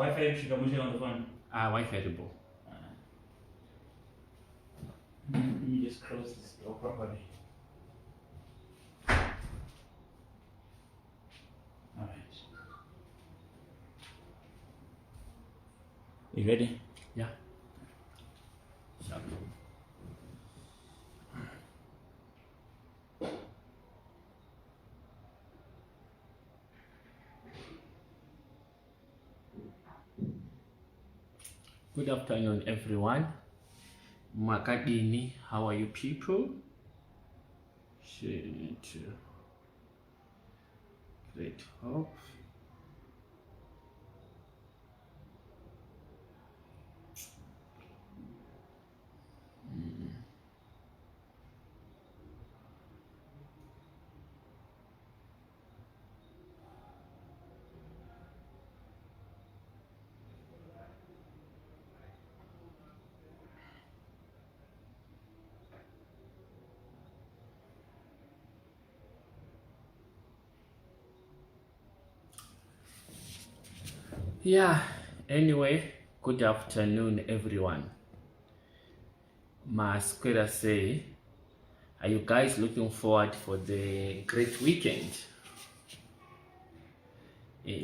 Wi-Fi shikamusha on the phone. Wi-Fi double. You just close this door properly. Alright. You ready? Yeah. Sharp. Good afternoon, everyone. Makadini, how are you people? Great hope. Yeah, anyway, good afternoon, everyone. Masquera say, are you guys looking forward for the great weekend?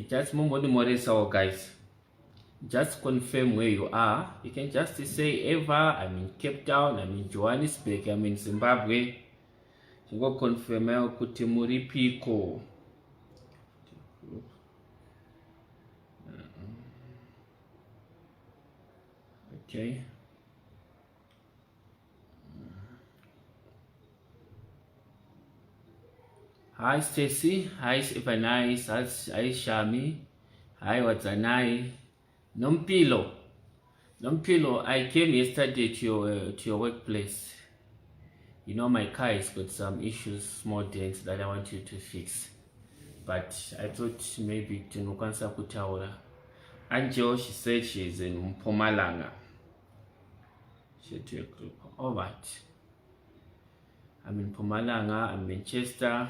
Just more guys. Just confirm where you are. You can just say Eva, I'm in Cape Town, I'm in Johannesburg, I'm in Zimbabwe. You go confirm kuti muri piko. Okay. Hi Stacy, hi Evanice, hi Shami, hi Watsanai. Nompilo, I came yesterday to your workplace. You know my car has got some issues, small dents that I want you to fix. But I thought maybe Tunukwansa Kutaura. Angel, she said she's in Mpumalanga. She to a group. Alright. I'm in Mpumalanga, I'm in Manchester.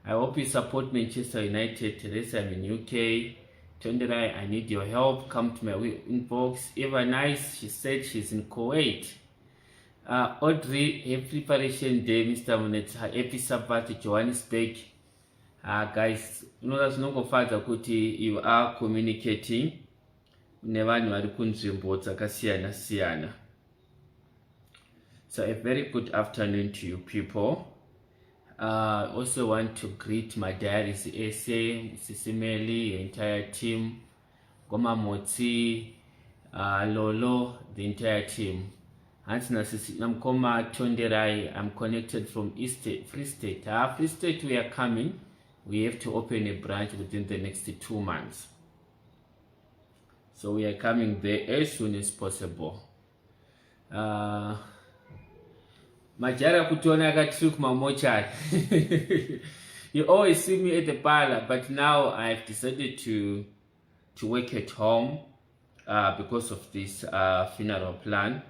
I hope you support Manchester United. Teresa, I'm in UK. Tonderai, I need your help. Come to my inbox. Eva Nice, she said she's in Kuwait. Audrey, happy preparation day, Mr. Monet. Happy Sabbath, Johannesburg. Guys, you know that's no father kuti you are communicating. Never know. So a very good afternoon to you people. Also want to greet my diaries SA, SIS MELLY, your entire team, Goma Moti, Lolo, the entire team. Namkoma Tonderai, I'm connected from Free State. Free State, we are coming. We have to open a branch within the next 2 months. So we are coming there as soon as possible. Majara kutona katriku mamochari. You always see me at the parlor, but now I've decided to work at home because of this funeral plan.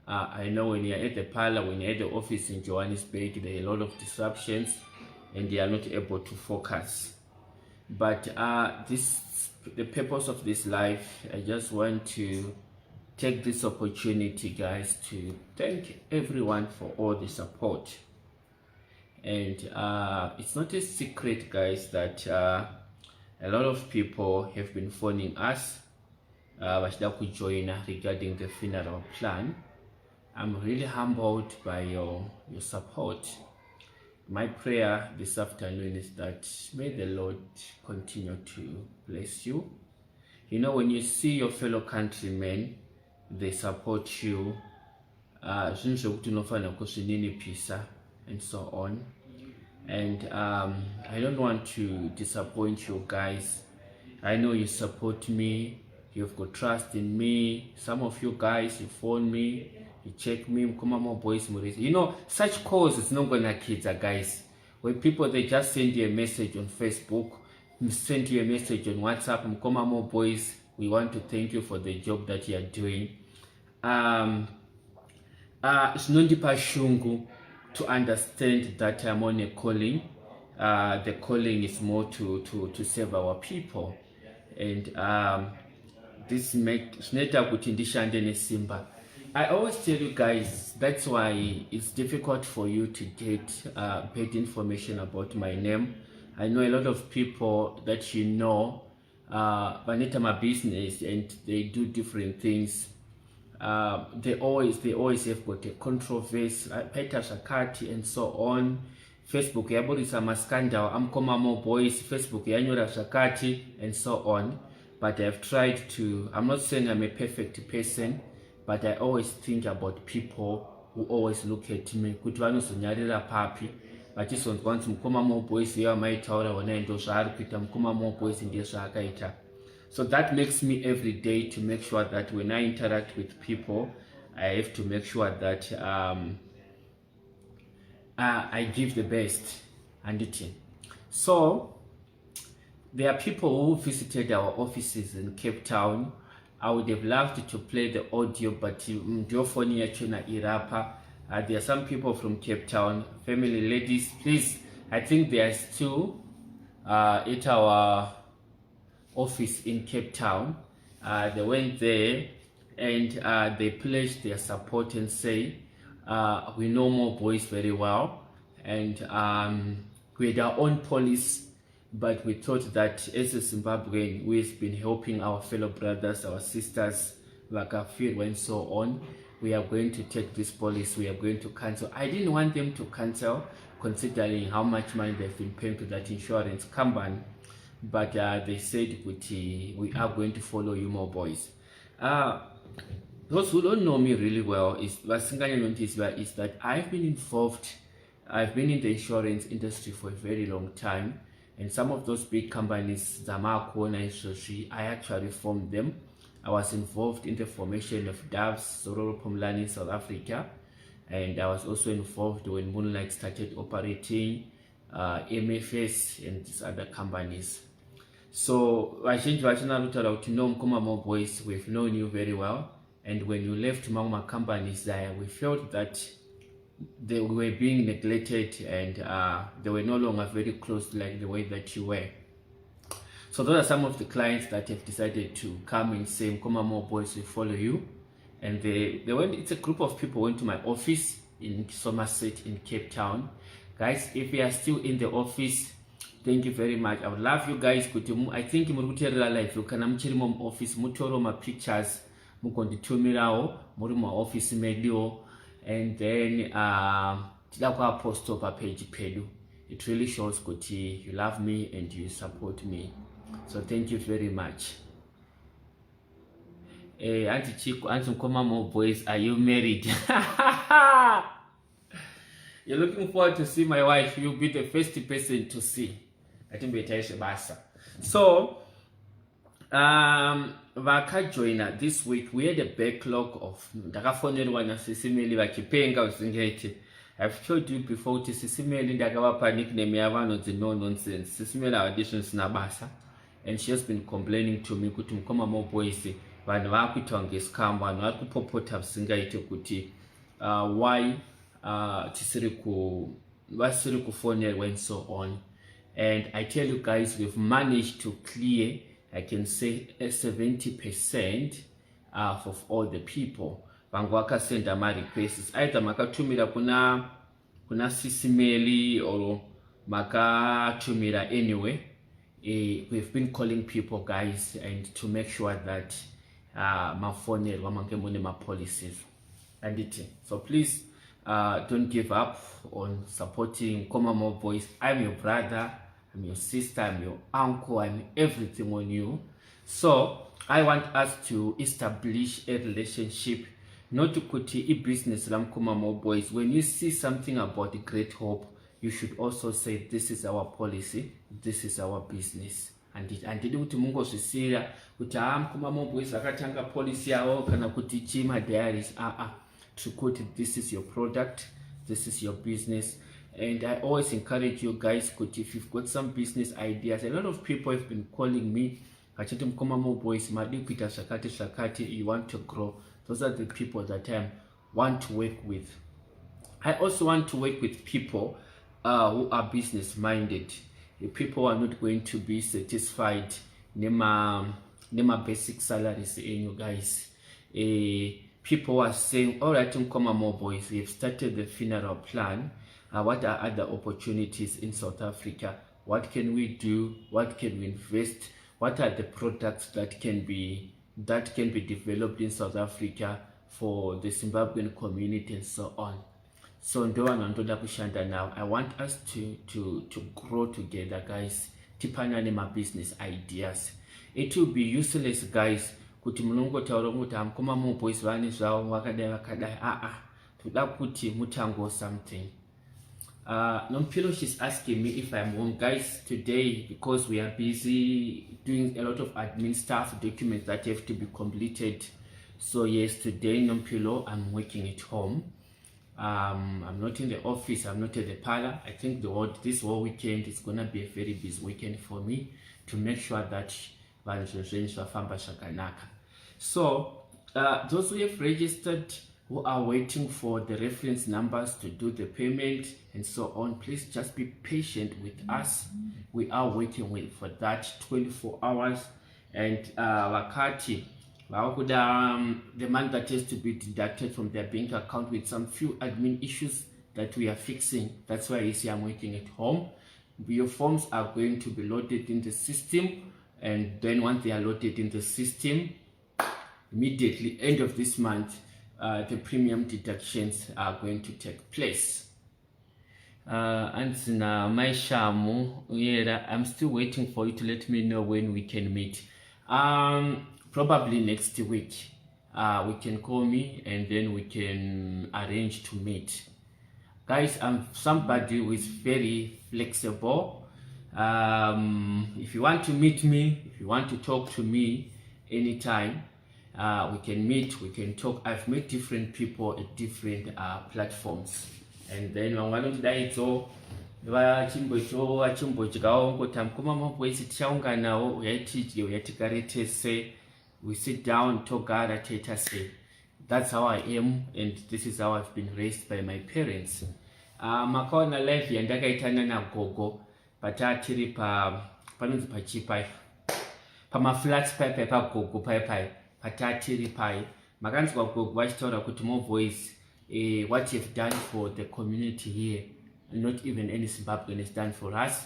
I know when you're at the parlor, when you're at the office in Johannesburg, there are a lot of disruptions and they are not able to focus. But the purpose of this life, I just want to take this opportunity, guys, to thank everyone for all the support. And it's not a secret, guys, that a lot of people have been phoning us regarding the funeral plan. I'm really humbled by your support. My prayer this afternoon is that may the Lord continue to bless you. You know, when you see your fellow countrymen, they support you, and so on. And I don't want to disappoint you guys. I know you support me, you've got trust in me. Some of you guys, you phone me, you check me, boys, you know, such calls it's not gonna kids, guys. When people, they just send you a message on Facebook, send you a message on WhatsApp, boys, we want to thank you for the job that you are doing. It's not shungu to understand that I'm on a calling. The calling is more to serve our people. And this zvinoita kuti ndishande nesimba. I always tell you guys, that's why it's difficult for you to get bad information about my name. I know a lot of people that you know, vanita my business and they do different things. They always have got a controversy, Peter Shakati and so on. Facebook yaburisa maskandal, amkoma more boys, Facebook yanyora Shakati and so on. But I've tried to, I'm not saying I'm a perfect person, but I always think about people who always look at me. Kuti vanozonyarira papi vachizonzwanzi mukoma more boys iye amaitaura ona ndo zvaari kuita, mukoma more boys ndiye zvaakaita. So that makes me every day to make sure that when I interact with people, I have to make sure that I give the best. So there are people who visited our offices in Cape Town. I would have loved to play the audio, but there are some people from Cape Town, family ladies, please. I think there's two at our office in Cape Town. They went there and they pledged their support and say, we know more boys very well, and we had our own police. But we thought that as a Zimbabwean, we've been helping our fellow brothers, our sisters, like Afir and so on. We are going to take this policy, we are going to cancel. I didn't want them to cancel, considering how much money they've been paying to that insurance company. But they said, we are going to follow you more boys. Those who don't know me really well is that I've been involved, I've been in the insurance industry for a very long time. And some of those big companies, Zamako and Shoshi, I actually formed them. I was involved in the formation of DAVS, Sororo Pomlani in South Africa. And I was also involved when Moonlight started operating, MFS and these other companies. So, we've known you very well. And when you left Mama companies, we felt that they were being neglected and they were no longer very close like the way that you were. So those are some of the clients that have decided to come and say, "Come on, more boys, we follow you." And they went. It's a group of people went to my office in Somerset in Cape Town. Guys, if you are still in the office, thank you very much. I would love you guys. I think in life you can office mutoro my pictures mukonditumirawo muri my office medio. And then post over page pedu. It really shows kuti you love me and you support me. So thank you very much. Auntie Chico, Auntie Komamo boys, are you married? You're looking forward to see my wife. You'll be the first person to see. I think so vakajoina this week. We had a backlog of ndakafonerwa SIS MELLY vachipenga usingeti. I've told you before kuti SIS MELLY ndakavapa nickname yavanonzi no nonsense. SIS MELLY auditions nabasa, and she has been complaining to me kuti mukoma more boys vanhu vakuita ngescam, vanhu vari kupopota visingaite kuti why vasiri kufonerwa and so on. And I tell you guys, we've managed to clear, I can say, 70% of all the people. Vangu send my requests. Either makatumira kuna SIS MELLY or makatumira anyway. We've been calling people, guys, and to make sure that my phone my policies and it. So please don't give up on supporting Komamo Boys. I'm your brother, I'm your sister, I'm your uncle, I'm everything on you. So I want us to establish a relationship, not to kuti a business lam Komamo Boys. When you see something about Great Hope, you should also say, this is our policy, this is our business. And it kuti mungo sisira kuti Komamo Boys akatanga policy yao kana kuti chima diaries to quote, this is your product, this is your business. And I always encourage you guys, if you've got some business ideas. A lot of people have been calling me, Komamo Boys, Madipita Shakati, you want to grow. Those are the people that I want to work with. I also want to work with people who are business minded. People are not going to be satisfied nema nema basic salaries you guys. People are saying, all right, more boys, we've started the funeral plan. What are other opportunities in South Africa? What can we do? What can we invest? What are the products that can be developed in South Africa for the Zimbabwean community and so on? So now I want us to grow together, guys. Tipanane my business ideas. It will be useless, guys, kuti munongotaura kuti amkoma mu boys vane zvavo vakadai toda kuti mutango something. Nompilo, she's asking me if I'm home, guys, today, because we are busy doing a lot of admin stuff, documents that have to be completed. So yes, today, Nompilo, I'm working at home. I'm not in the office, I'm not at the parlor. I think this whole weekend is gonna be a very busy weekend for me to make sure that so those who have registered, who are waiting for the reference numbers to do the payment and so on, please just be patient with us. We are working for that 24 hours. And wakati the money that has to be deducted from their bank account with some few admin issues that we are fixing. That's why you see I'm working at home. Your forms are going to be loaded in the system, and then once they are loaded in the system, immediately end of this month, the premium deductions are going to take place. And now my shamu, I'm still waiting for you to let me know when we can meet. Probably next week. We can call me and then we can arrange to meet. Guys, I'm somebody who is very flexible. If you want to meet me, if you want to talk to me anytime, we can meet, we can talk. I've met different people at different platforms. And then one of the days, we sit down, talk, say. That's how I am, and this is how I've been raised by my parents. Makona life yandakaitana na gogo, patiri panonzi pachipai. Pama flats pai pa gogo pai patiri pai. Makanzwa gogo wachitaura kuti more voice, what you've done for the community here, not even any Zimbabwean has done for us.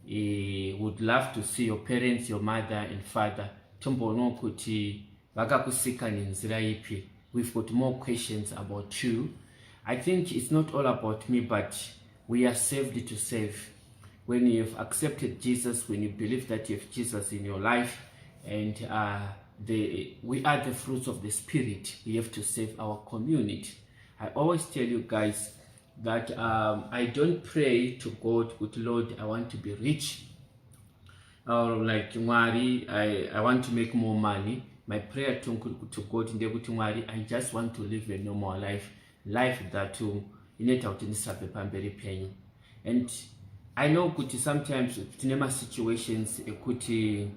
Would love to see your parents, your mother and father. Tombono kuti vakakusika nenzira ipi. We've got more questions about you. I think it's not all about me, but we are saved to save. When you've accepted Jesus, when you believe that you have Jesus in your life, and we are the fruits of the Spirit, we have to save our community. I always tell you guys that I don't pray to God, good Lord, I want to be rich. Or like Mwari, I want to make more money. My prayer to God in the I just want to live a normal life that and I know kuti sometimes tinema situations kuti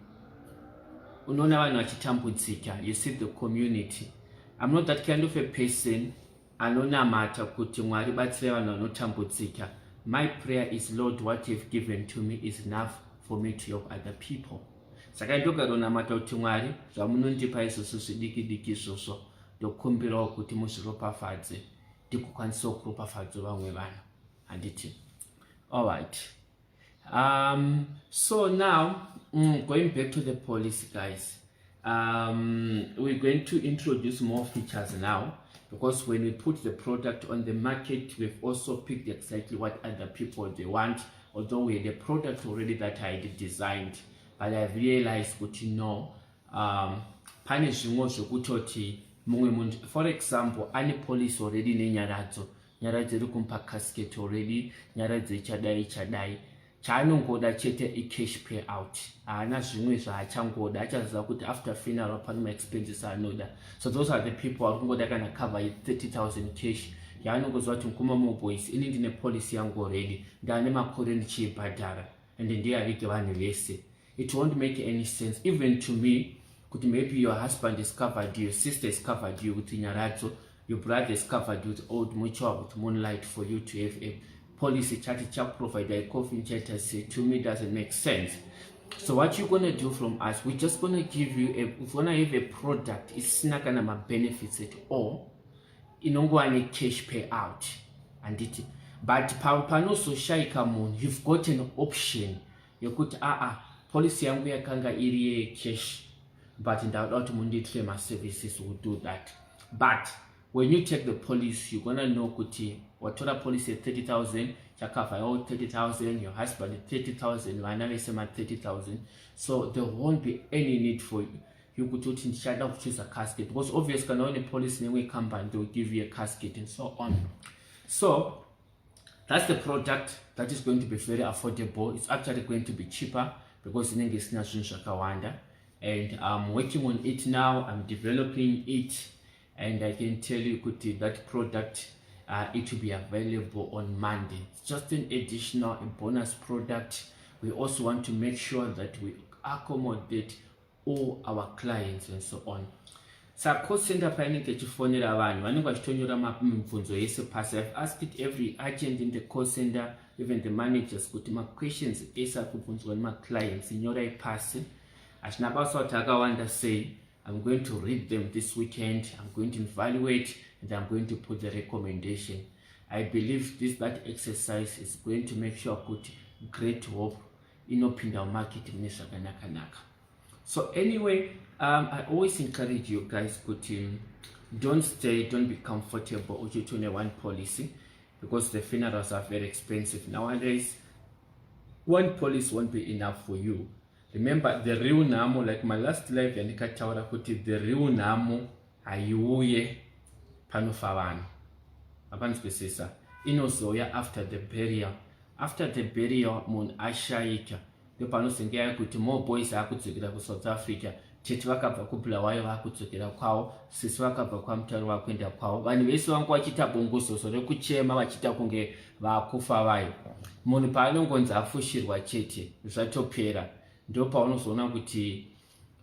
unaona vanhu vachitambudzika. You see the community. I'm not that kind of a person anonamata kuti Mwari batsire vanhu vanotambudzika. My prayer is, Lord, what you've given to me is enough for me to help other people. Saka ndokaronamata kuti Mwari zvamunondipa izvozvo zvidiki izvozvo ndokumbirawo kuti muzviropafadze ndikukwanisawo kuropafadza vamwe vanhu. Handiti? Alright. So now, going back to the policy, guys. We're going to introduce more features now, because when we put the product on the market, we've also picked exactly what other people they want. Although we had a product already that I had designed, but I've realized what pane zvimwe zvekutoti mumwe munhu, for example, ane police already nenyaradzo iri kumpa casket already, nyaradzi chadai chaanongoda chete cash payout. Haana zvimwe zvaachangoda, achaziva kuti after funeral pane ma-expenses anoda. So those are the people ari kungoda kana cover 30,000 cash. Yaanongoziva kuti mukoma boys ini ndine policy yangu already, ndane makore ndichibhadhara ende ndiyavige vanhu vese. It won't make any sense even to me kuti maybe your husband is covered, your sister is covered you with nyaradzo, your brother is covered with old mutual, with moonlight, for you to have a policy chati cha provide a coffin chat. To me doesn't make sense. So what you're gonna do from us, we're just gonna give you if we're gonna have a product, it's not gonna have benefits at all. Inongwane cash payout and it. But panoso shaika moon, you've got an option. You could policy yangu yakanga iri cash, but in the automundi trema services will do that. But when you take the police, you're gonna know kuti watola police at 30,000, chakafa all 30,000, your husband at 30,000, your analysis at 30,000. So there won't be any need for you. You could choose a casket because obviously can only police name come and they'll give you a casket and so on. So that's the product that is going to be very affordable. It's actually going to be cheaper because in English Shakawanda, and I'm working on it now. I'm developing it, and I can tell you that product it will be available on Monday. It's just an additional bonus product. We also want to make sure that we accommodate all our clients and so on. So call center planning that you phone it around. I've asked it every agent in the call center, even the managers, put my questions on my clients in your person. As Nabaswatagawanda say, I'm going to read them this weekend, I'm going to evaluate, and I'm going to put the recommendation. I believe that exercise is going to make sure I put great hope in opening our market in Naka. So anyway, I always encourage you guys, don't be comfortable with one policy because the funerals are very expensive nowadays. One policy won't be enough for you. Remember the real Namo, like my last live, the real Namo ayuye panofawan. Abanspecisa. Inozoya after the burial. After the burial, mon ashaika. The panosengea kuti more boys akutsukira ku South Africa. Cheti vakabva kubulawayo vakudzokera kwavo, sisi vakabva kwamutaru vakuenda kwavo. Vanhu vese vangu vachita bongozozo rekuchema vachita kunge vakufa vayo. Munhu paanongonzi afushirwa chete zvatopera. Ndo paunozoona kuti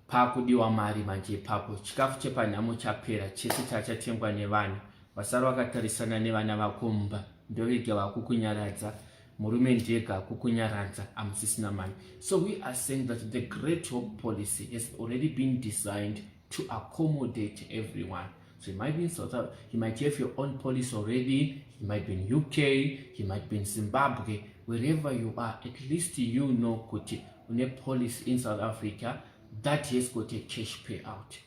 pakudiwa mari manje ipapo. Chikafu chepanhamo chapera, chese chachatengwa nevanhu. Vasara vakatarisana nevana vakomba. Ndo vega vakukunyaradza. Murume ndega kukunyaradza amusisina mani. So we are saying that the Great Hope policy has already been designed to accommodate everyone. So you might be in South Africa, you might have your own policy already, you might be in UK, you might be in Zimbabwe, wherever you are, at least you know kuti on a policy in South Africa that has got a cash payout.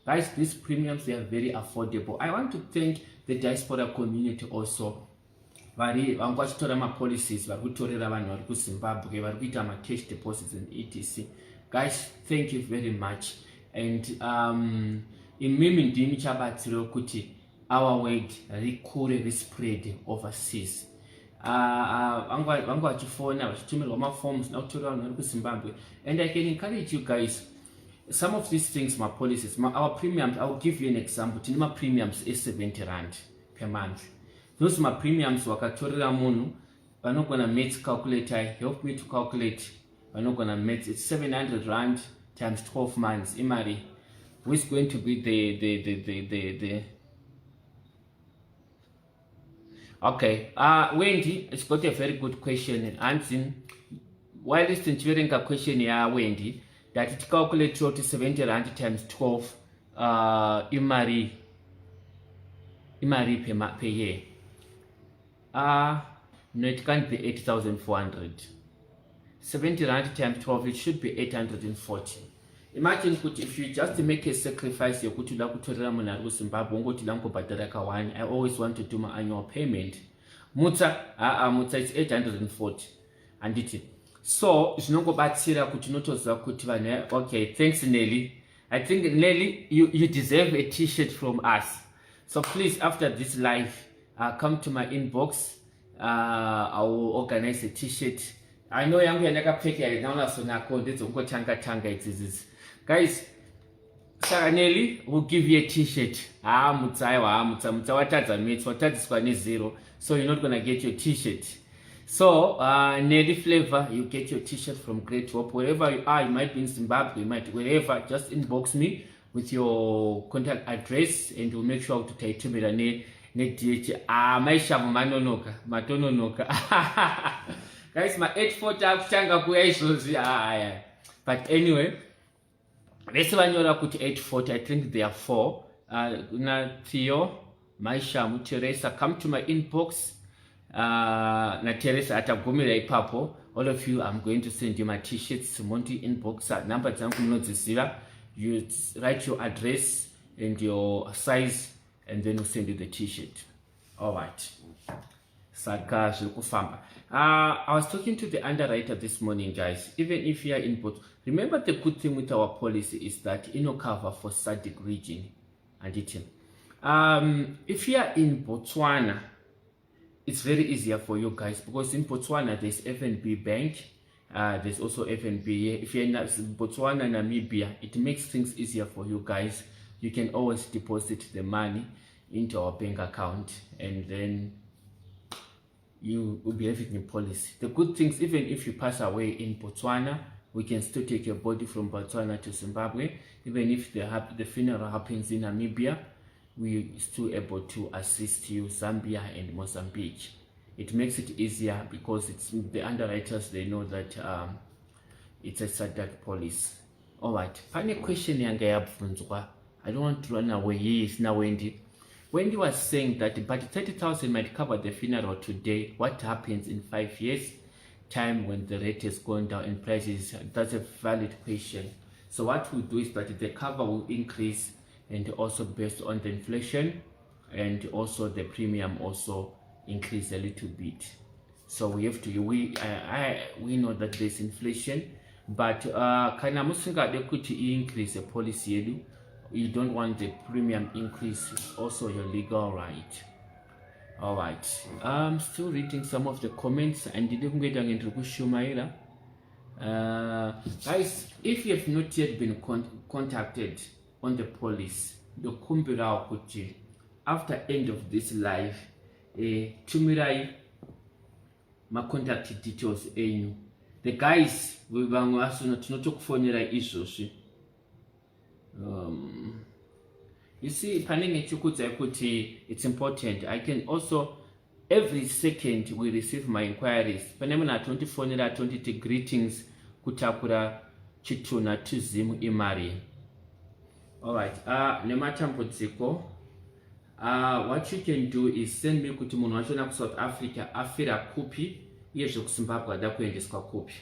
Guys, these premiums, they are very affordable. I want to thank the diaspora community also. Vari vachitora policies varikutorera vanhu vari kuZimbabwe varikuita cash deposits and etc. Guys, thank you very much. And imimi ndimi chabatsiro kuti our word rikure rispread overseas. Vangu vachifona vachitumirwa maforms nakutorera vanhu vari kuZimbabwe. And I can encourage you guys, some of these things, my policies, our premiums, I will give you an example. Tinima premiums is 70 Rand per month. Those my premiums wakatorera munhu vanogona maths calculator. Help me to calculate. Vanogona maths, it's 700 Rand times 12 months. Imari, who is going to be the okay. Wendy, it's got a very good question and answer. While listening to a question here, Wendy, that it calculates to 70 Rand times 12 imari per year. No, it can't be 8,400. 70 Rand times 12, it should be 840. Imagine if you just make a sacrifice, I always want to do my annual payment. Mutsa, it's 840. And it. So, it's not about Sira Kutinotosa Kutivane. Okay, thanks, Nelly. I think, Nelly, you deserve a t-shirt from us. So please, after this live, come to my inbox. I will organize a t-shirt. I know I'm going to pick it now, so now guys, Sarah Nelly will give you a t-shirt. So you're not going to get your t-shirt. So, Nelly flavor, you get your t-shirt from Great Hope. Wherever you are, you might be in Zimbabwe, you might wherever, just inbox me with your contact address and we'll make sure to take to me matononoka. Guys, my 840 kuchanga kuya izvozvi. But anyway, vese vanyora kuti 840, I think there are 4. Na Theo, Maisha, Teresa, come to my inbox. Na Teresa atagumira ipapo. All of you, I'm going to send you my t-shirts. Monty inbox, number zangu mnodziziva. You write your address and your size, and then we'll send you the t-shirt. Alright. Saka kufamba. I was talking to the underwriter this morning, guys. Even if you are in both, remember the good thing with our policy is that cover for SADC region and it. If you are in Botswana, it's very easier for you guys because in Botswana there's FNB Bank. There's also FNB here. If you're in Botswana, Namibia, it makes things easier for you guys. You can always deposit the money into our bank account and then you will be having a policy. The good things, even if you pass away in Botswana, we can still take your body from Botswana to Zimbabwe. Even if the funeral happens in Namibia, we still able to assist you, Zambia and Mozambique. It makes it easier because it's the underwriters, they know that it's a SADC policy. Alright, funny question I don't want to run away. Yes, now Wendy. Wendy was saying that but 30,000 might cover the funeral today. What happens in 5 years time when the rate is going down in prices? That's a valid question. So what we do is that the cover will increase and also based on the inflation and also the premium also increase a little bit. So we have to we know that there's inflation, but kana musingade kuti increase the policy, you don't want the premium increase, also your legal right. Alright, I'm still reading some of the comments and didn't get into Shumaila. Guys, if you have not yet been contacted on the police, the kumbira kuti after end of this live, tumirai my contact details enyu. The guys we bangu asuna tunotokufonera izoshi. You see, it's important. I can also every second we receive my inquiries. Panemana 24 20 greetings kutakura chituna tuzimu imari. Alright, nematambudziko. What you can do is send me kuti munhu wachona ku South Africa afira kupi iye zvokuzimbabwe ada kuendeswa kupi.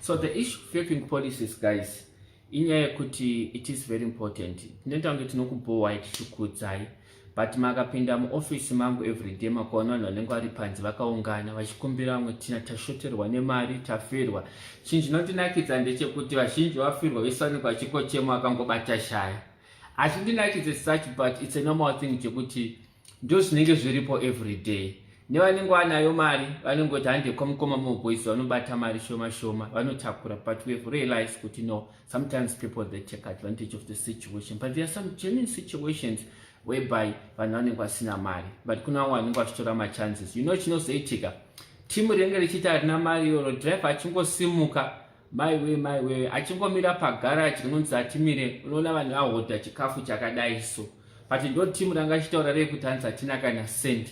So the issue of having policies, guys, inyaya kuti it is very important. Ndenda kuti tinokubowa tichikudzai, but makapinda muoffice mangu everyday makaona vanhu vanenge vari panze vakaungana vachikumbira vamwe tina tashoterwa nemari taferwa. Chinhu chinondinakidza ndechekuti vazhinji vafirwa vesaniko vachikochema vakangobata shaya. Achindinakidze such, but it's a normal thing chekuti ndo zvinenge zviripo everyday. Nevanenge vanayo mari vanongoti hande komukoma muboys vanobata mari shoma shoma vanotakura, but we have realized kuti no, sometimes people they take advantage of the situation, but there are some genuine situations whereby vanhu vanenge vasina mari, but kuna vamwe vanenge vachitora machances. You know chinozoitika, timu rinenge richiti harina mari, oro driver achingosimuka my way achingomira pagaraji rinonzi atimire, unoona vanhu vahodha chikafu chakadai so, but ndo timu ranga chitaura rei kuti hanzi hatina kana cent.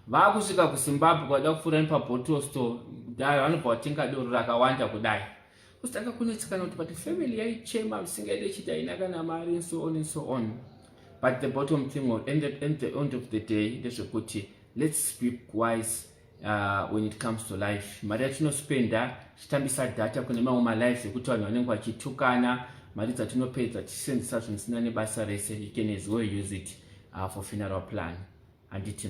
Vakusvika kuZimbabwe kwada kupfuura nepabottle store, vanobva vatenga doro rakawanda kudai. Kusitanga kunetsikana kuti but family yaichema visingaite chiti haina kana mari and so on and so on. But the bottom thing at the end of the day ndezvekuti let's be wise when it comes to life. Mari yatinospenda chitambisa data kune mamwe malives ekuti vanhu vanenge vachitukana, mari dzatinopedza tichisenzesa zvinhu zvisina nebasa rese. You can as well use it for funeral plan. And it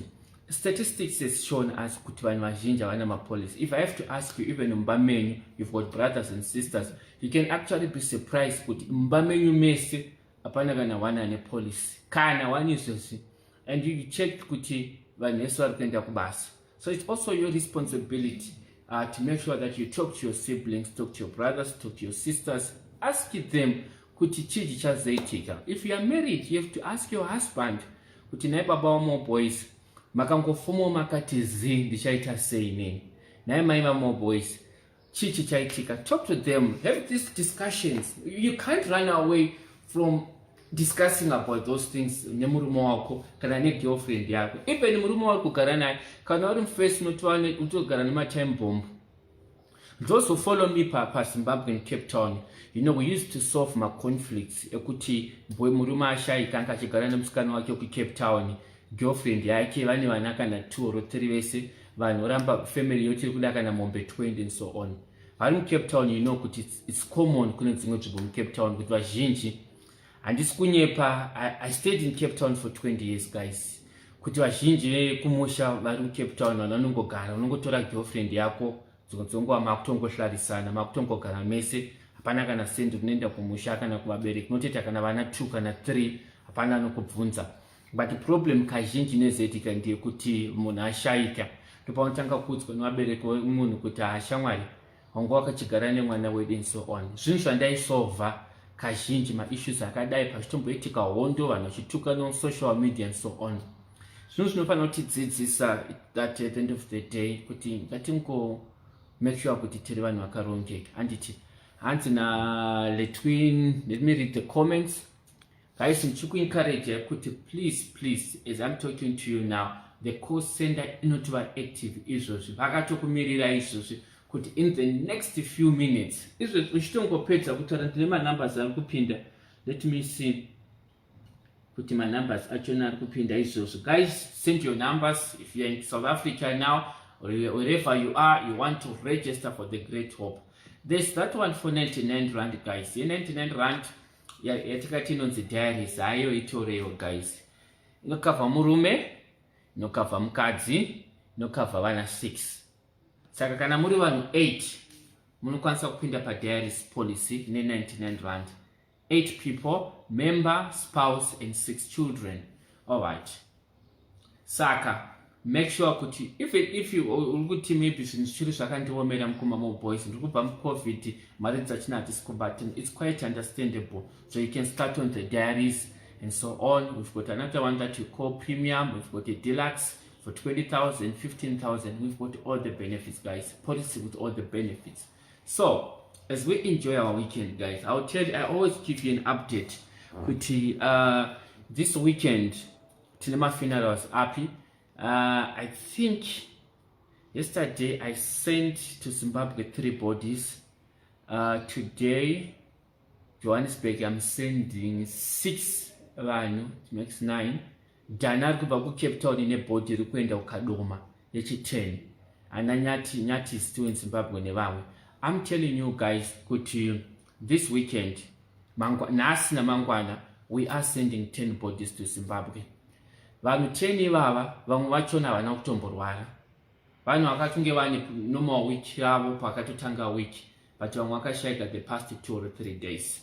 statistics has shown us kuti vanhu vazhinji havana mapolicy. If I have to ask you, even mumba menyu, you've got brothers and sisters, you can actually be surprised kuti mumba menyu mese hapana kana wana nepolicy kana wanizvozvi, and you check kuti vanhu vese vari kuenda kubasa. So it's also your responsibility to make sure that you talk to your siblings, talk to your brothers, talk to your sisters, ask them kuti chii chazoitika. If you are married, you have to ask your husband kuti nai baba vamo boys makangofomo makati zi ndichaita sei neni, nai mai vamo boys chii chichaitika. Talk to them, have these discussions. You can't run away from discussing about those things nemurume wako kana negirlfriend yako. Even murume wako kugara naye kana uri mufirst unotogara nematime bomb, Those who follow me pa Zimbabwe in Cape Town, you know, we used to solve my conflicts. Ekuti murume ashaika akachigara nemusikana wake ku Cape Town, girlfriend yake vane vana kana 2 or 3 vese vanhu ramba family yote kuda kana mombe 20 and so on. Vari Cape Town, you know, kuti it's common kune dzimwe nzvimbo mu Cape Town kuti vazhinji handisi kunyepa. I stayed in Cape Town for 20 years, guys. Kuti vazhinji vekumusha vari mu Cape Town vanongogara, unongotora girlfriend yako dzongongowa makutongohlarisana, makutongogara mese, hapana kana sendi kunoenda kumusha kana kuvabereki, noteta kana vana 2 kana 3 hapana anokubvunza. But the problem kazhinji nezoitika ndeyekuti munhu ashaika, ndopaunotanga kuudzwa nevabereki vemunhu kuti shamwari wanga wakachigara nemwana wedu and so on. Zvinhu zvandaisolva kazhinji maissues akadai pachitomboitika hondo, vanhu vachitukana on social media and so on. Zvinhu zvinofanira kutidzidzisa that at the end of the day kuti ngatingo make sure kuti tiri vanhu vakarongeka. Handiti hanzi naLetwin, let me read the comments. Guys, ndichikuencourage kuti please, as I'm talking to you now, the call center inotova active izvozvi, vakatokumirira izvozvi kuti in the next few minutes izvozvi uchitongopedza kutaura ndine manumbers ari kupinda. Let me see kuti manumbers achona ari kupinda izvozvi. Guys, send your numbers if you're in South Africa now or wherever you are, you want to register for the Great Hope. There's that one for 99 rand, guys. 99 rand yatikati inonzi diaries, hayo itoreyo guys. Inokavha murume, inokavha mukadzi, inokavha vana 6. Saka kana muri vanhu 8 munokwanisa kupinda padiaries policy ne 99 rand. 8 people, member, spouse and 6 children. Alright. Saka make sure kuti if you ukuthi maybe zvinhu zvichiri zvakandiomera mukuma boys ndikubva mucovid mari dzachina hatisi kubata, it's quite understandable. So you can start on the diaries and so on. We've got another one that we call premium. We've got a deluxe for 20,000, 15,000. We've got all the benefits, guys. Policy with all the benefits. So as we enjoy our weekend, guys, I always give you an update. Kuti this weekend Tinema funeral was happy. I think yesterday I sent to Zimbabwe 3 bodies. Today, Johannesburg, I'm sending 6 vanhu, it makes 9. Dana kubva ku Cape Town ine body rikuenda ukadoma yechi10. And Nyati is still in Zimbabwe nevamwe. I'm telling you guys, kuti this weekend, nasi na mangwana, we are sending 10 bodies to Zimbabwe. Vanhu 10 ivava vamwe vachona havana kutomborwara. Vanhu vakatunge vane normal week yavo pakatotanga week, but vamwe vakashaika the past 2 or 3 days.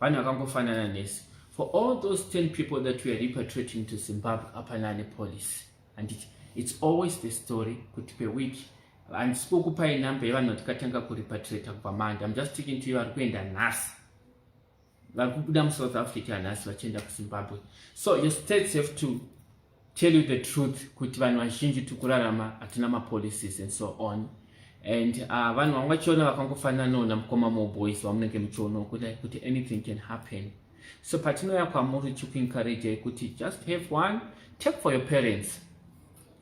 Vanhu vakangofanana nesi. For all those 10 people that we are repatriating to Zimbabwe, hapana police. And it's always the story kuti per week. And sikukupai number yevanhu vatakatanga kurepatriate kubva Monday. I'm just taking to you vari kuenda nhasi. Vari kubuda muSouth Africa nhasi vachienda kuZimbabwe. So your states have to tell you the truth kuti vanhu vazhinji tikurarama hatina mapolicies and so on. And vanhu vamwe vachiona vakangofananawo namukoma boys vamunenge muchiona kuti anything can happen. So patinouya kwamuri chikuencourage kuti just have one, take for your parents.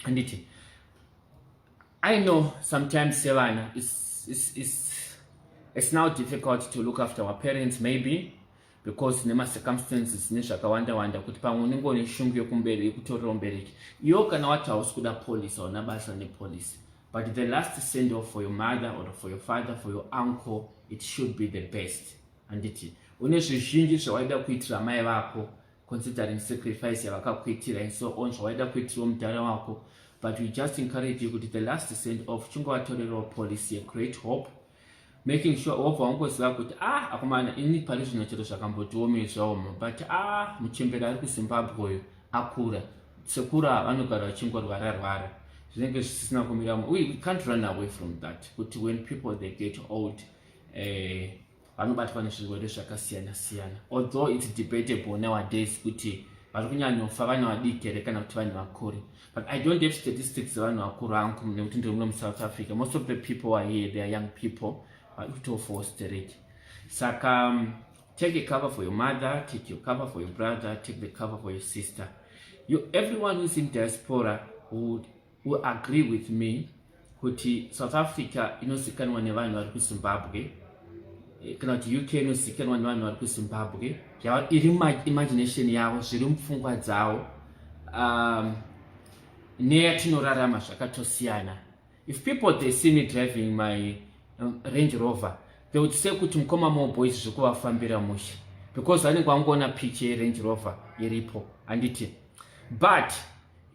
And I know sometimes sevana it's now difficult to look after our parents, maybe because nema circumstances nezvakawanda kuti pamwe unenge une shungu yokumberi yekutorera mubereki iwo kana wati hausi kuda police hauna basa nepolice, but the last send off for your mother or for your father, for your uncle, it should be the best. Anditi une zvizhinji zvawaida kuitira mai vako considering sacrifice yavakakuitira and so on, zvawaida kuitira mudhara wako, but we just encourage you kuti the last send off chungovatorerawo policy Great Hope, making sure wobva wangoziva kuti akomana ini pari zvino chero zvakambotiomezvaomo, but muchembera ari kuZimbabwe uyu akura sekura vanogara vachingorwara zvinenge zvisina kumiramo. We can't run away from that kuti when people they get old vanobatwa nezvirwere zvakasiyana-siyana, although it's debatable nowadays kuti vari kunyanyofa vanhu vadiki here kana kuti vanhu vakuru, but I don't have statistics dzevanhu vakuru hangu nekuti ndiri muno muSouth Africa. Most of the people are here, they are young people. Saka take a cover for your mother, take your cover for your brother, take the cover for your sister. Everyone who's in diaspora who agree with me kuti South Africa inozikanwa nevanhu vari kuZimbabwe kana kuti UK inozikanwa nevanhu vari kuZimbabwe iri imagination yavo zviri mupfungwa dzavo neyatinorarama zvakatosiyana. If people they see me driving my Range Rover, they would say kuti mukoma more boys zvikuvafambira musha because vanenge vangoona picture yeRange Rover iripo handiti. But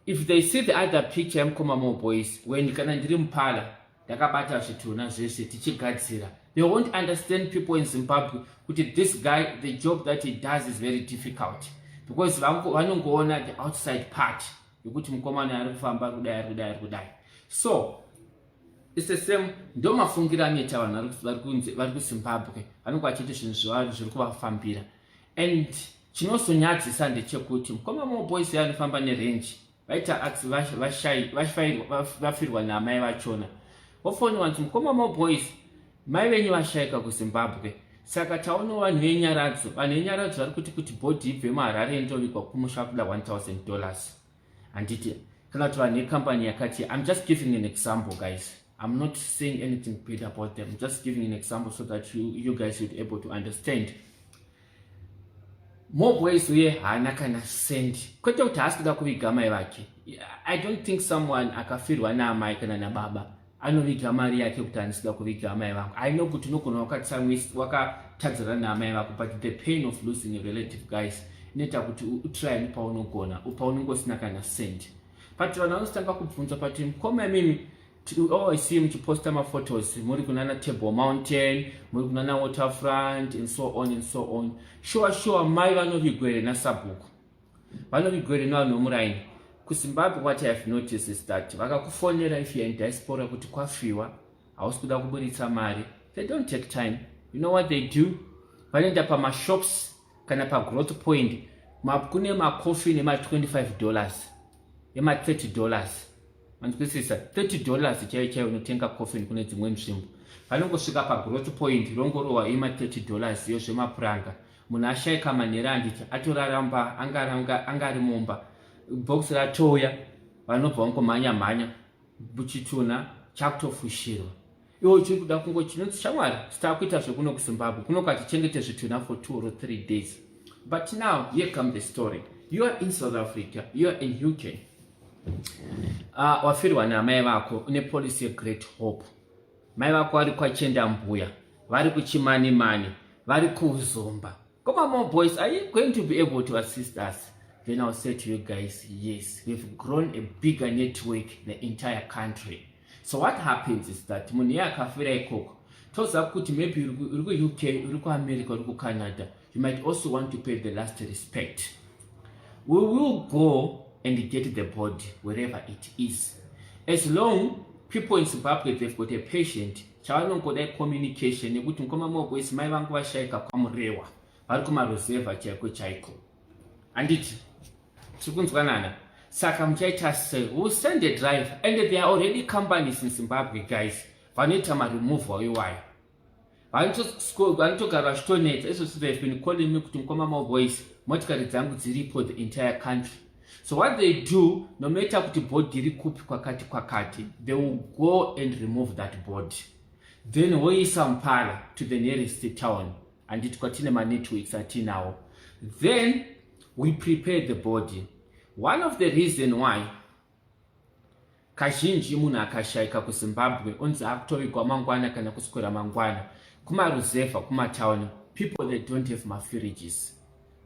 if they see the other picture yamukoma more boys when kana ndiri mupala ndakabata zvitunha zvese tichigadzira, they won't understand people in Zimbabwe kuti this guy, the job that he does is very difficult because vanongoona the outside part yekuti mukomana ari kufamba kudai. So it's the same. Ndo mafungira anoita vanhu vari kuZimbabwe vanenge vachiita zvinhu zvavo zviri kuvafambira. And chinosonyadzisa ndechekuti mukoma more boys anofamba nerenji vaita vafirwa namai vachona vofoniwa kuti mukoma more boys mai venyu vashayika kuZimbabwe. Saka taona vanhu venyaradzo vari kuti bhodhi ibve muHarare indovikwa kumusha kuda $1,000 handiti. Kana kuti vanhu vecompany yakati, I'm just giving an example guys, I'm not saying anything bad about them, I'm just giving an example so that you guys would be able to understand. More boys uye haana kana send kwete kuti haasi kuda kuviga mai vake. I don't think someone akafirwa naamai kana nababa anoviga mari yake kuti hanisida kuviga mai vangu. I know kuti unogona wakatadzira naamai vako, but the pain of losing a relative guys inoita kuti utry nepaunogona paunongosina kana send. But vanhu vanotanga kubvunza pati mukoma mimi always see muchiposta maphotos muri kunana Table Mountain, muri kunana waterfront and so on. Sure mai vanovigwere nasabhuku, vanovigwere navanhu vomuraini kuZimbabwe. What I have noticed is that vakakufonera if you are in diaspora kuti kwafiwa hausi kuda kuburitsa mari, they don't take time. You know what they do? Vanoenda pamashops kana pagrowth point kune macoffee nema$25 ema$30 manzwisisa. $30 chaiyo unotenga coffee kune dzimwe nzvimbo. Vanongosvika pagrowth point rongorowa ema$30 iyo zvemapuranga. Munhu ashayika manhera anditi atoraramba angari mumba box ratoya vanobva vangomhanya buchituna chakutofushirwa. Iwo chiri kuda kungo chinonzi shamwari sitakuita zvekuno kuZimbabwe kunokati chengete zvituna for 2 or 3 days. But now here comes the story. You are in South Africa, you are in UK. Wafirwa namai vako une policy Great Hope. Mai vako vari kwachenda mbuya, vari kuchimani, vari kuzomba. Come on more boys, are you going to be able to assist us? Then I'll say to you guys, yes, we've grown a bigger network in the entire country. So what happens is that munhu akafira ikoko toza kuti maybe uri ku UK, uri ku America, uri ku Canada, you might also want to pay the last respect. We will go and get the body wherever it is. As long people in Zimbabwe they've got a patient, chavanongoda communication yekuti mukoma more boys mai vangu vashayika kwamurewa vari kumaruzevha chaiko handiti tiri kunzwanana. Saka muchaita sei? We'll send a drive, and there are already companies in Zimbabwe guys vanoita maremoval wewire, vanotogara vachitoneta. Izvo they've been calling me kuti mukoma more boys motikari dzangu dziripo the entire country. So what they do, no matter kuti body iri kupi kwakati, they will go and remove that body, then voisa Mpala to the nearest town, and it kwatine manetworks atinawo. Then we prepare the body. One of the reason why kazhinji munhu akashayika kuZimbabwe unzi akutovigwa mangwana kana kuswera mangwana kumaruzevha kumatown, people they don't have mafiriges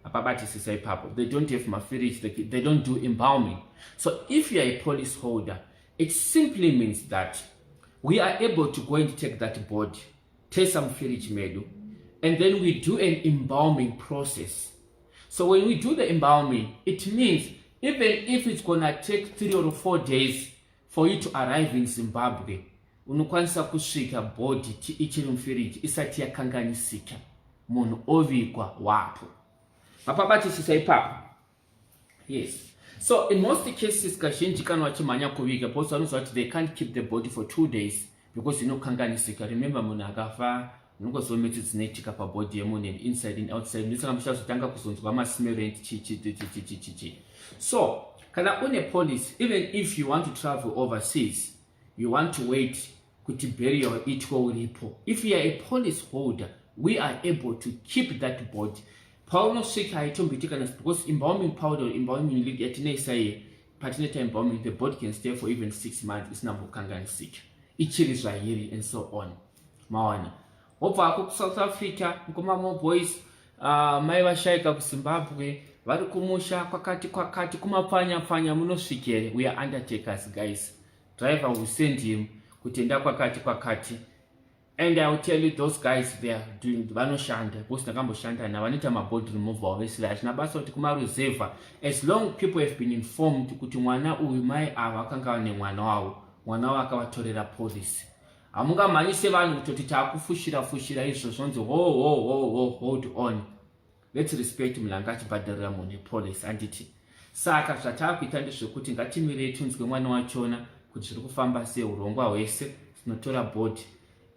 apabatisisa ipapo, they don't have mafirige, they don't do embalming. So if you are a police holder, it simply means that we are able to go and take that body, take some firige medu, and then we do an embalming process. So when we do the embalming, it means even if it's gonna take 3 or 4 days for you to arrive in Zimbabwe, unokwanisa kusvika body ichiri mufiriji isati yakanganisika, munhu ovigwa wapo. Mapabatisisa ipapo. Yes. So in most cases kazhinji kana vachimhanya kuviga, because vanozva kuti they can't keep the body for 2 days because inokanganisika. Remember munhu akafa unongozometi dzinoitika pabody yemunhu and inside and outside. Ndisaka muchazotanga kuzonzwa masmell and chi. So kana une police, even if you want to travel overseas, you want to wait kuti burial itwe uripo. If you are a police holder, we are able to keep that body. Paunosvika haitombitika because embalming powder or embalming league yatinei paternity embalming, the body can stay for even 6 months. It's not sick. Ichiri Zwahili and so on. Mawana. Over South Africa, Mkomamo boys, Maiwa Shaika Zimbabwe, Varukumusha, Kwakati, Kumafanya, Munosvikere. We are undertakers, guys. Driver will send him kutenda Kwakati. And I will tell you, those guys, they are doing Vanoshanda, Bosnagambo Shanda, and Wanita Mabod removal, Nabaso Tikuma Reserve. As long people have been informed, Kutumwana Uimai Awakanga Wanao akawatorera police. Amunga manyise vanhu kuti takufushira izvo zvonzi hold on. Let's respect mulanga chibhadharira munhu police anditi. Saka zvatakuita ndezvekuti ngatimirei tunzwe mwana wachona kuti zviri kufamba sei urongwa hwese tinotora board.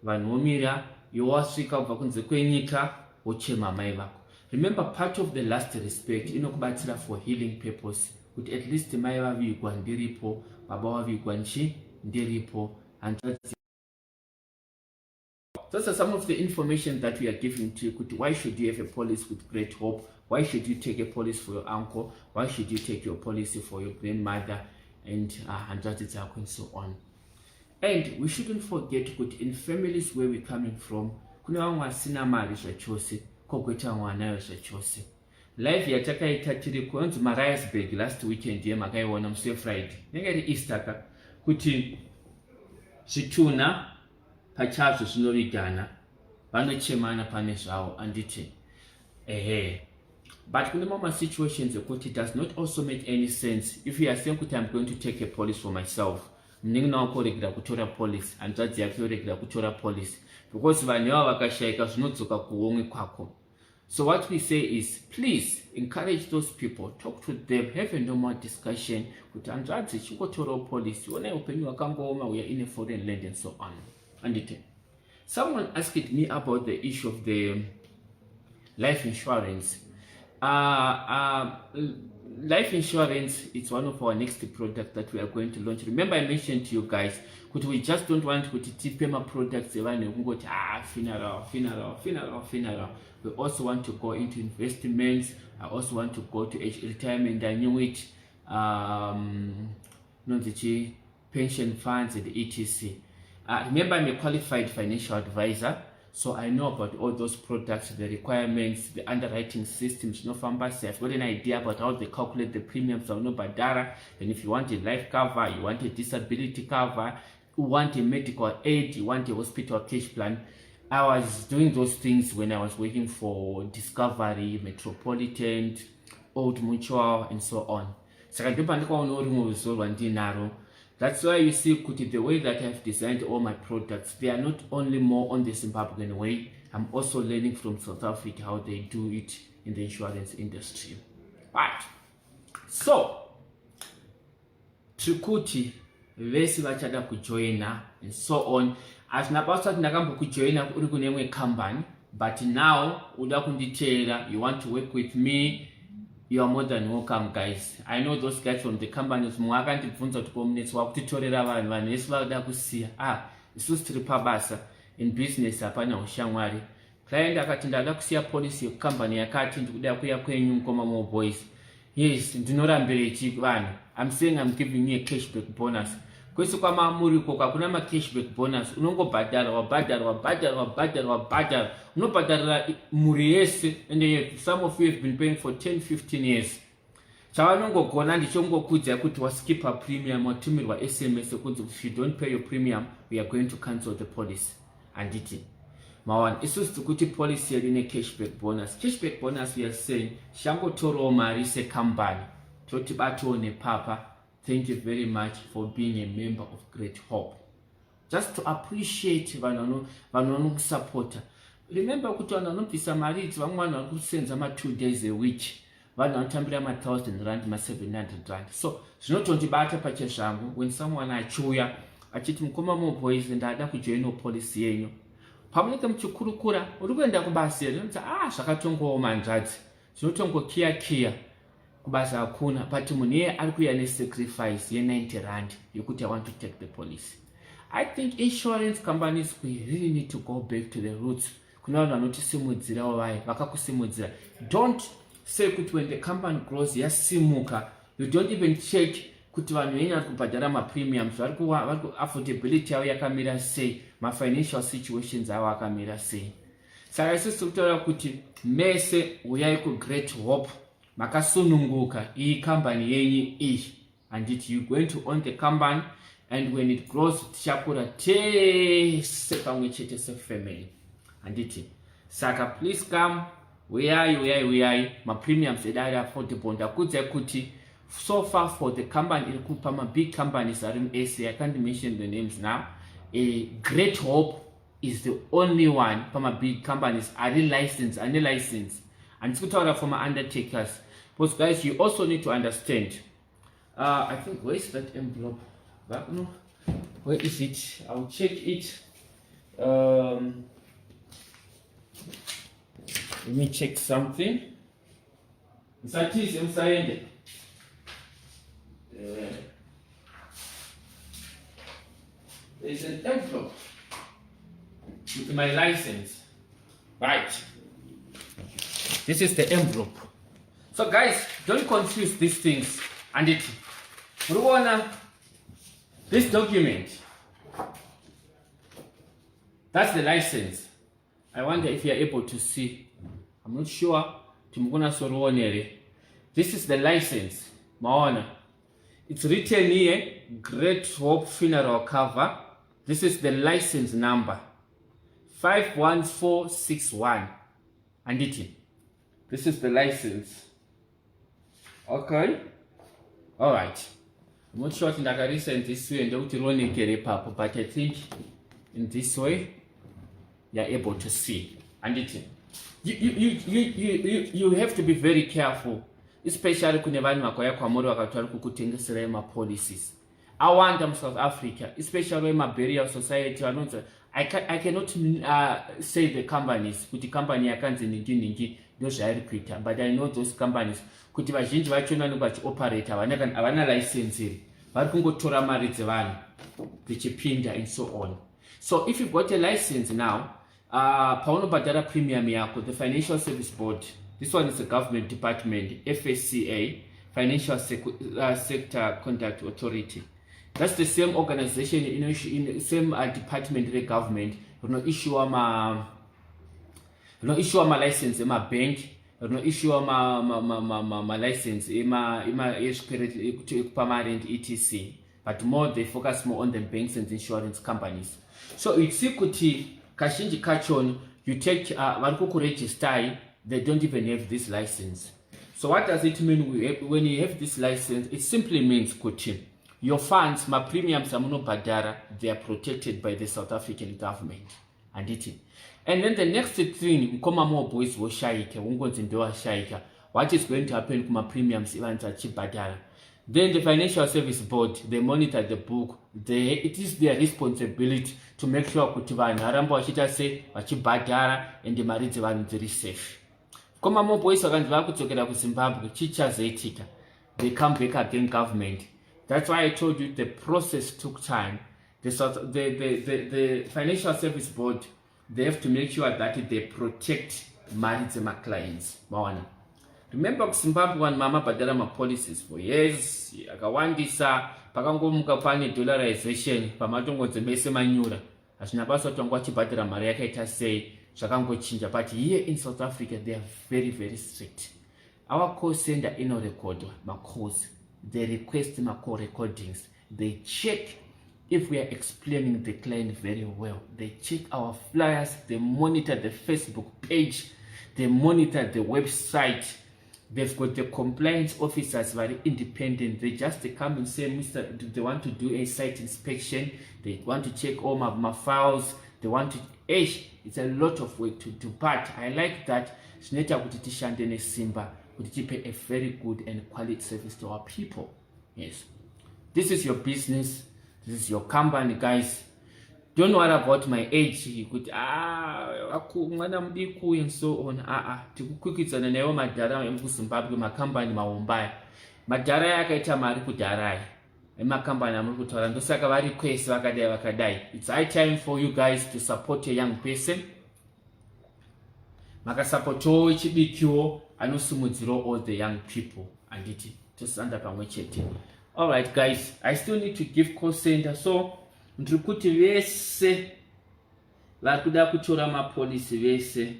Vanhu vomira yowasvika kubva kunze kwenyika wochema mai vako. Remember, part of the last respect inokubatsira for healing purpose kuti at least mai vavigwa ndiripo, baba vavigwa ndiripo, and those are some of the information that we are giving to you. Why should you have a policy with great hope? Why should you take a policy for your uncle? Why should you take your policy for your grandmother and so on? And we shouldn't forget in families where we're coming from, kuna wangu asina mali zvachose, kokweta wanayo zvachose. Life yatakaita tiri kuonzo Mariasburg last weekend ye makaiona mse Friday. Nengari Easter kuti zvituna pachazvo zvinorigana vanochemana pane zvavo anditi but kune mama situations kuti it does not also make any sense if you are saying kuti I'm going to take a police for myself. Mningi nawakoregera kutora police hanzvadzi yake yoregera kutora police because vanhu ava vakashayika zvinodzoka kuhomwe kwako. So what we say is, please encourage those people, talk to them, have a normal discussion. Kuti hanzvadzi chingotora police, yona upenyu hwakambooma, we are in a foreign land and so on. And someone asked me about the issue of the life insurance. Life insurance is one of our next products that we are going to launch. Remember, I mentioned to you guys that we just don't want to TPM products. Funeral. We also want to go into investments. I also want to go to retirement. I knew it. Pension funds and etc. Remember, I'm a qualified financial advisor. So I know about all those products, the requirements, the underwriting systems, I've got an idea about how they calculate the premiums of no badara. And if you want a life cover, you want a disability cover, you want a medical aid, you want a hospital cash plan. I was doing those things when I was working for Discovery, Metropolitan, Old Mutual, and so on. That's why you see, Kuti, the way that I've designed all my products, they are not only more on the Zimbabwean way, I'm also learning from South Africa how they do it in the insurance industry. Right. So, Trikuti, vesi vachada kujoina, and so on. As Nabasa Nagambo kujoina urikunemwe company, but now, uda kunditera, you want to work with me, you are more than welcome, guys. I know those guys from the companies. In business apana ushangwari. Client akati ndada kusiya policy company yakati ndikuda kuya kwenyu mkoma mo boys. Yes, ndinorambire chikwana. I'm saying I'm giving you a cashback bonus. Kwese kwa mamuri kwa kuna ma cashback bonus. Unongobhadhara wabhadhara. Unobhadhara muri yese, and some of you have been paying for 10-15 years. Chavanongogona ndichongokudza kuti waskipa premium watumirwa SMS kuti if you don't pay your premium, we are going to cancel the policy. Anditi. Mawan, isusu kuti policy ine cashback bonus. Cashback bonus, we are saying shango toro mari se kambani. Toti batone papa. Thank you very much for being a member of Great Hope. Just to appreciate vanonu supporter. Remember kuti vanonu pisa mariti vamwana kusenza ma 2 days a week. Vanotambira ma 1,000 rand, ma 700 rand. So, zvinotondibata pachezvangu when someone achuya achiti mukoma mo boys ndada kujoina policy yenyu. Pamunenge muchikurukura, uri kuenda kubasa here, zvakatongooma nzvadzi. Zvinotongokiya. Kubasa hakuna, but munhu iye ari kuuya nesacrifice ye 90 rand yokuti I want to take the policy. I think insurance companies, we really need to go back to the roots. Don't say that when the company grows, yasimuka, you don't even check kuti vanhu venyanya kubhadhara mapremiums, affordability yavo yakamira sei, financial situations avo akamira sei. Saka isusu kutaura kuti mese uyai ku-Great Hope, makasununguka iyi company yenyu iyi, and you're going to own the company, and when it grows tichakura tese pamwe chete sefamily. Anditi saka please come, uyai ma-premiums edari affordable. Ndakudza kuti so far for the company iri kupa ma-big companies ari mu-SA, I can't mention the names now, Great Hope is the only one pama-big companies ari license, and it's kutaura for ma-undertakers. Because guys, you also need to understand, I think, where is that envelope? No, where is it? I'll check it. Let me check something. There's an envelope with my license. Right. This is the envelope. So guys, don't confuse these things. And this document, that's the license. I wonder if you are able to see. I'm not sure. This is the license. Maona. It's written here, Great Hope Funeral Cover. This is the license number, 51461. And this is the license. Okay. All right. I'm not sure if I can resend this way and but I think in this way you're able to see. And you have to be very careful, especially kune vanhu vakauya kwamuri vakatwari kukutengesera policies. I want them South Africa, especially my burial society. I cannot say the companies, kuti company yakanzi ningi ndozvairi, but I know those companies kuti vazhinji vachona vanenge vachioperate havana license iri, vari kungotora mari dzevanhu dzichipinda and so on. So if you've got a license now, paunobhadhara premium yako, the Financial Service Board, this one is a government department, FSCA, Financial Sector Conduct Authority. That's the same organization, in the same department of the government. Issue my license in my bank, issue my license in my permanent etc. But more they focus more on the banks and insurance companies. So it's kuti kashinji kachon, you take vankuku register, they don't even have this license. So what does it mean when you have this license? It simply means kuti your funds, my premiums, badara, they are protected by the South African government. And then the next thing, more boys will shaika, what is going to happen to my premiums even to achieve badara? Then the Financial Service Board, they monitor the book. It is their responsibility to make sure kuti vanhu aramba vachita vachibhadhara and the mari dzevanhu dziri safe. Koma more boys vakanzi vakudzokera kuZimbabwe, chichazoitika, they come back again government. That's why I told you the process took time. The Financial Service Board, they have to make sure that they protect mari dzema clients. Remember Zimbabwe and mama badala ma policies for years. Akawandisa pakangomuka pane dollarization pamatongo dzemese manyura. Azvinabasa tongwa chibhadhara mari yakaita sei zvakangochinja, but here in South Africa they are very, very strict. Our call center record my calls. They request my call recordings. They check if we are explaining the client very well. They check our flyers. They monitor the Facebook page. They monitor the website. They've got the compliance officers very independent. They just come and say, Mr. They want to do a site inspection. They want to check all my files. They want to. It's a lot of work to do. But I like that. Simba. To pay a very good and quality service to our people. Yes. This is your business. This is your company, guys. Don't worry about my age. You could and so on. To cook it on an madara and Zimbabwe, my company, my Mumbai. Madara yakaita mari kudarai. emakambani amuri kutaura ndosaka varequest vakadai. It's high time for you guys to support a young person. Makasapotowo chibikiwo anosimudzirawo all the young people anditi tosanda pamwe chete. Alright guys, I still need to give call center, so ndiri kuti vese vari kuda kutora mapolisi vese.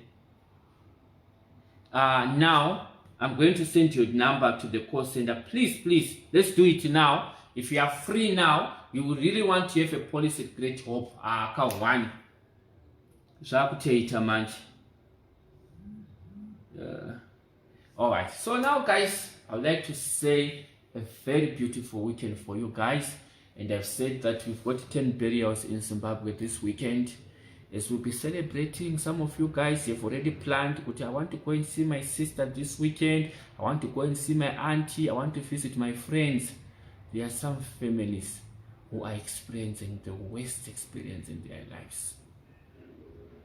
Now I'm going to send your number to the call center. Please, let's do it now. If you are free now, you would really want to have a police at Great Hope. One. Alright, so now guys, I would like to say a very beautiful weekend for you guys. And I've said that we've got 10 burials in Zimbabwe this weekend. As we'll be celebrating, some of you guys have already planned, I want to go and see my sister this weekend, I want to go and see my auntie, I want to visit my friends. There are some families who are experiencing the worst experience in their lives.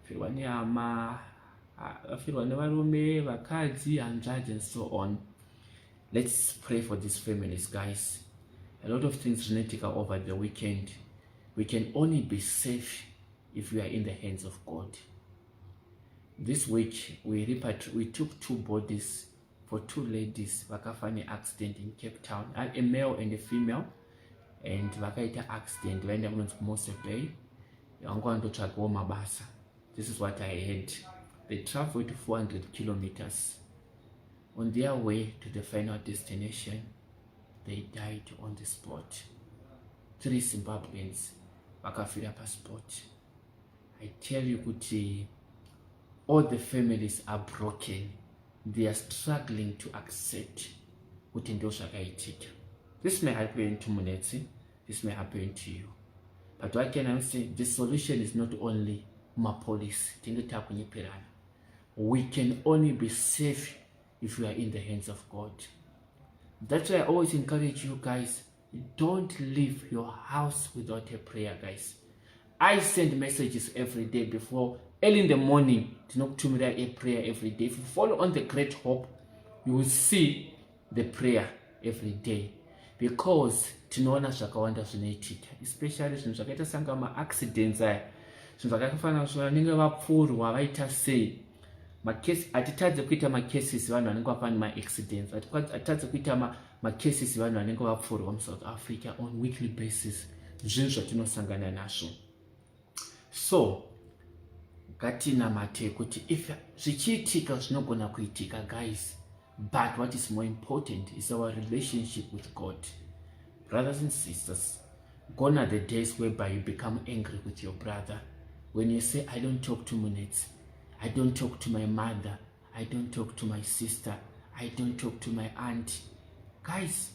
And so on. Let's pray for these families, guys. A lot of things genetic over the weekend. We can only be safe if we are in the hands of God. This week we took 2 bodies for 2 ladies. Vakafanya accident in Cape Town, a male and a female, and vakaita accident vaenda kunonzi Mose Bay. Vangowandotsvagawo mabasa. This is what I heard. They traveled 400 kilometers. On their way to the final destination, they died on the spot. 3 Zimbabweans vakafira pa spot. I tell you, Kuti, all the families are broken. They are struggling to accept Kuti ndo zvakaitika. This may happen to Munetsi, this may happen to you. But what can I say? The solution is not only police. We can only be safe if we are in the hands of God. That's why I always encourage you guys, don't leave your house without a prayer, guys. I send messages every day before early in the morning to not to a prayer every day. If you follow on the Great Hope, you will see the prayer every day, because tinoona zvakawanda zvinoitika, especially zvinhu zvakaita sanga ma-accidents aya, zvinhu zvakafanana vanenge vapfurwa vaita sei. Hatitadze kuita macases vanhu vanenge vafana ma-accidents, hatitadze kuita macases vanhu vanenge vapfurwa muSouth Africa on weekly basis. Zvinhu zvatinosangana nazvo. So ngatinamate kuti if zvichiitika zvinogona kuitika, guys, but what is more important is our relationship with God. Brothers and sisters, gone are the days whereby you become angry with your brother when you say, I don't talk to Munetsi, I don't talk to my mother, I don't talk to my sister, I don't talk to my aunt. Guys,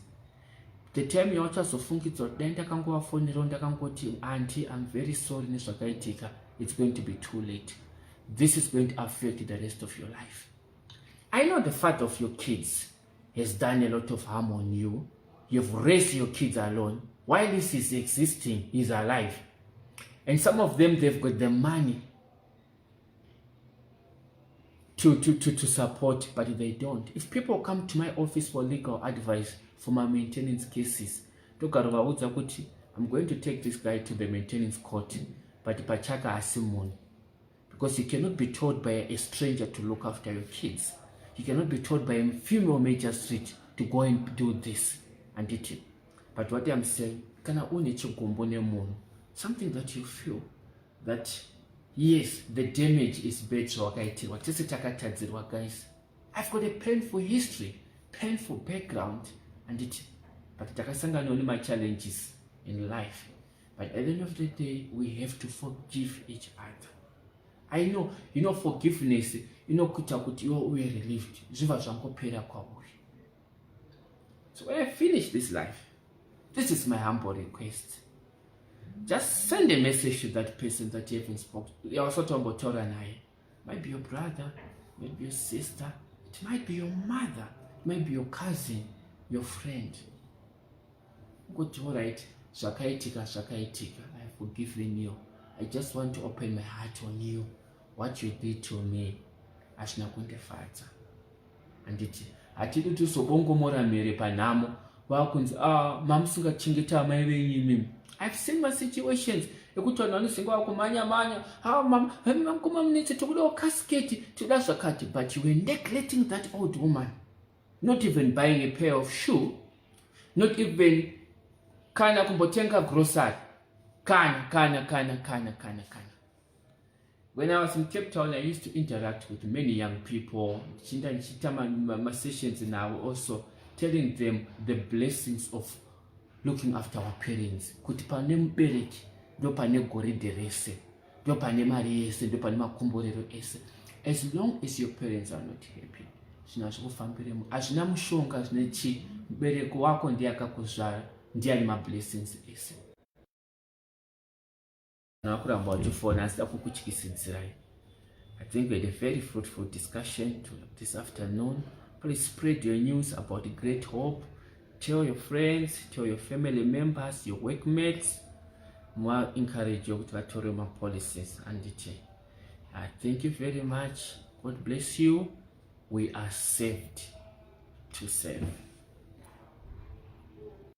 the time you also fungitsa dai ndakangovafonera ndakangoti auntie, I'm very sorry nezvakaitika, it's going to be too late. This is going to affect the rest of your life. I know the father of your kids has done a lot of harm on you. You've raised your kids alone. While this is existing, he's alive. And some of them, they've got the money to support, but they don't. If people come to my office for legal advice for my maintenance cases, I'm going to take this guy to the maintenance court, but pachaka asimon. Because you cannot be told by a stranger to look after your kids. You cannot be told by a female magistrate to go and do this and it. But what I'm saying, something that you feel that yes, the damage is bad. Guys, I've got a painful history, painful background, and it. But takasanga only my challenges in life. But at the end of the day, we have to forgive each other. I know, forgiveness, kuti we are relieved. So when I finish this life, this is my humble request. Just send a message to that person that you haven't spoken to. You also talk about Torah and I. Might be your brother, might be your sister, it might be your mother, it might be your cousin, your friend. Go to all right, shakaitika, I have forgiven you. I just want to open my heart on you. What you did to me, ashina kunde fata. And it atidu tu sobongo mora mere panamo, vakunzi mamusingachengeta amai venyu imimi. I've seen my situations ekuti vanhu vanozinga vakumhanya-manya, mukoma munetse tokudawo kasiketi toda zvakati, but you were neglecting that old woman, not even buying a pair of shoe, not even kana kumbotenga grocery, kana. When I was in Cape Town, I used to interact with many young people. My sessions now also telling them the blessings of looking after our parents. Kuti pane mubereki ndo pane goridhe rese, ndo pane mari yese, ndo pane makomborero ese. As long as your parents are not happy, zvina zvikufambiremo, hazvina mushonga zvinechi, mubereki wako ndiye akakuzvara, ndiye ane mablessings ese. Nakuramba wachifona asida kukutyisidzirai. I think we had a very fruitful discussion this afternoon. Please spread your news about Great Hope. Tell your friends, tell your family members, your workmates. More encourage you to vatore my policies and I thank you very much. God bless you. We are saved to serve.